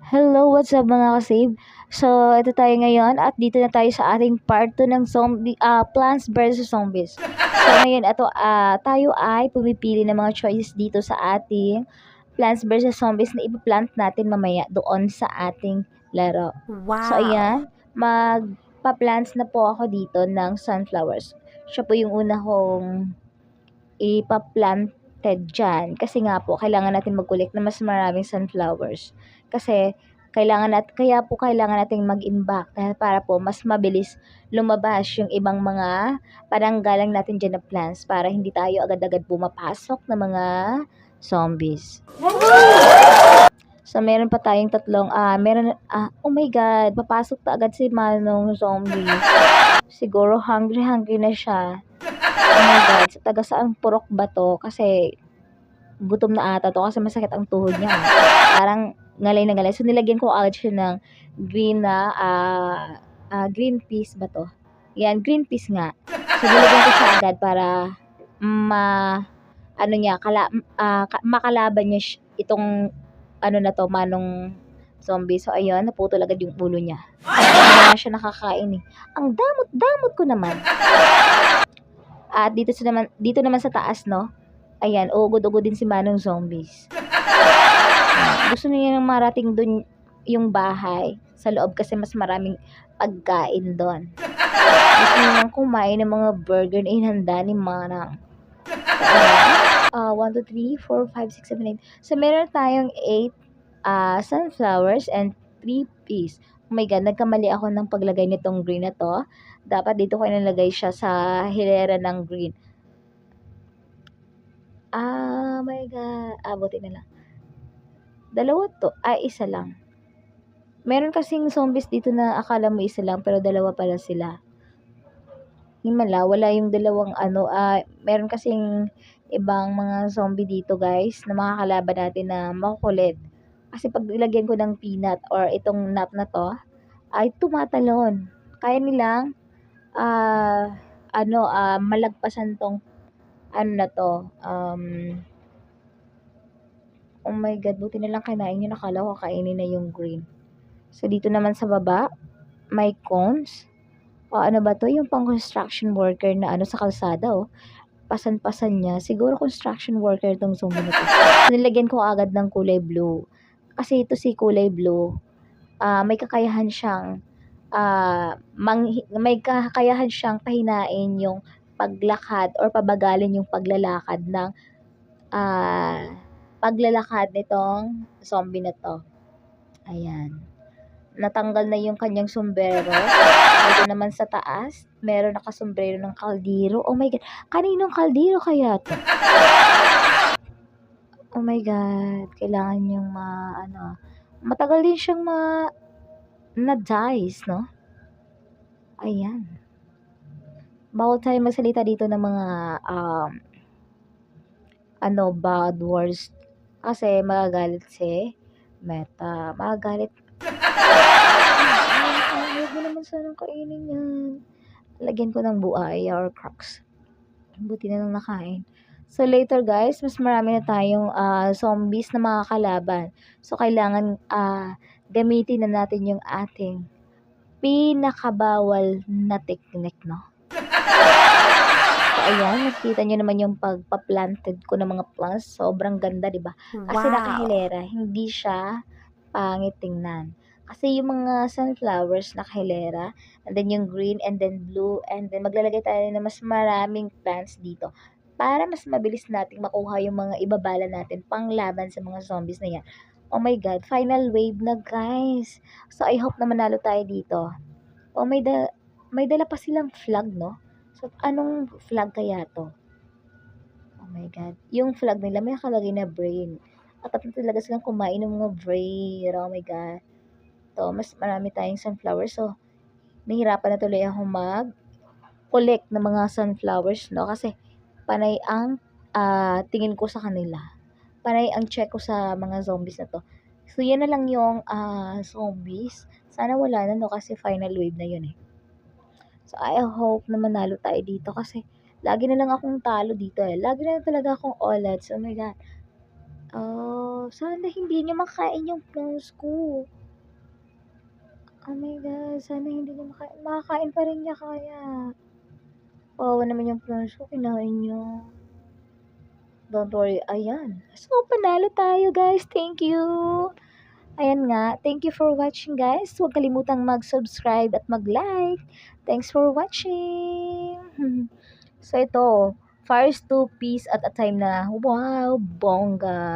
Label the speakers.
Speaker 1: Hello, what's up mga kasave? So, ito tayo ngayon at dito na tayo sa ating part 2 ng Plants vs. Zombies. So, ngayon tayo ay pumipili ng mga choices dito sa ating Plants vs. Zombies na ipaplant natin mamaya doon sa ating laro. So,
Speaker 2: Wow!
Speaker 1: ayan, magpa-plants na po ako dito ng sunflowers. Siya po yung una kong ipa-planted dyan. Kasi nga po, kailangan natin mag-collect na mas maraming sunflowers. Kasi, kailangan nating mag-imbak para po mas mabilis lumabas yung ibang mga pananggalang natin dyan na plants para hindi tayo agad-agad pumapasok ng mga zombies. So, meron pa tayong oh my God, papasok ta agad si Manong zombie. Siguro hungry na siya. Oh my God, sa taga saang purok ba to? Kasi gutom na ata to kasi masakit ang tuhod niya. Parang ngalay na ngalay. So, nilagyan ko agad siya ng green peas ba to? Yan, green peas nga. So, nilagyan ko siya agad para makalaban niya itong manong zombie. So, ayun, naputol agad yung ulo niya. Hindi na siya nakakain eh. Ang damot-damot ko naman. At dito naman sa taas, no? Ayan, ugod-ugod din si Manong Zombies. Gusto niya nang marating dun yung bahay sa loob kasi mas maraming pagkain doon. Gusto niya nang kumain ng mga burger na inhanda ni Manang. So, 1, 2, 3, 4, 5, 6, 7, 8. So, meron tayong 8 sunflowers and 3 peas. Oh my God, nagkamali ako ng paglagay nitong green na to. Dapat dito ko inilagay siya sa hilera ng green. My God. Buti na lang. Dalawa to. Isa lang. Meron kasing zombies dito na akala mo isa lang, pero dalawa pala sila. Wala yung dalawang meron kasing ibang mga zombie dito guys, na makakalaban natin na makukulit. Kasi pag ilagyan ko ng peanut or itong nut na to, ay tumatalon. Kaya nilang, malagpasan tong, oh my God, buti na lang kinain yun. Nakala ko kainin na yung green. So, dito naman sa baba, may cones. Ano ba to? Yung pang construction worker na sa kalsada, oh. Pasan-pasan niya. Siguro construction worker tong zombie na to. So, nilagyan ko agad ng kulay blue. Kasi ito si kulay blue. May kakayahan siyang pahinain yung paglakad or pabagalin yung paglalakad nitong zombie na to. Ayan. Natanggal na yung kanyang sombrero. Dito naman sa taas, meron nakasombrero ng kaldero. Oh my God. Kaninong kaldero kaya to? Oh my God. Kailangan yung matagal din siyang na-dice, no? Ayan. Bawal tayo magsalita dito ng mga bad words. Kasi magagalit si Meta. Magagalit. Huwag mo naman sanang kainin yan. Lagyan ko ng buhay or cracks. Buti na lang nakain. So, later guys, mas marami na tayong zombies na makakalaban. So, kailangan gamitin na natin yung ating pinakabawal na technique, no? So, ayan, nakita nyo naman yung pagpa-planted ko ng mga plants. Sobrang ganda, di ba? Kasi nakahilera, hindi siya pangit tingnan. Kasi yung mga sunflowers nakahilera, and then yung green, and then blue, and then maglalagay tayo ng mas maraming plants dito para mas mabilis nating makuha yung mga ibabala natin panglaban sa mga zombies na yan. Oh my God, final wave na guys. So I hope na manalo tayo dito. Oh, may dala pa silang flag, no? So anong flag kaya to? Oh my God. Yung flag nila may nakalagay na brain. At talaga silang kumain ng mga brain. Oh my God. To, mas marami tayong sunflowers. So, nahirapan na tuloy ako mag-collect ng mga sunflowers, no? Kasi, panay ang tingin ko sa kanila. Panay ang check ko sa mga zombies na to. So, yan na lang yung zombies. Sana wala na, no? Kasi final wave na yun eh. So, I hope na manalo tayo dito kasi lagi na lang akong talo dito eh. Lagi na lang talaga akong olats. Oh my God. Oh, sana hindi niya makain yung plums ko. Oh my God, sana hindi niya makain. Makakain pa rin niya kaya. Kawawa naman yung plums ko, kinain niya. Don't worry, ayan. So, panalo tayo guys. Thank you. Ayan nga, thank you for watching guys. Huwag kalimutang mag-subscribe at mag-like. Thanks for watching. So ito, first 2 piece at a time na. Wow, bongga.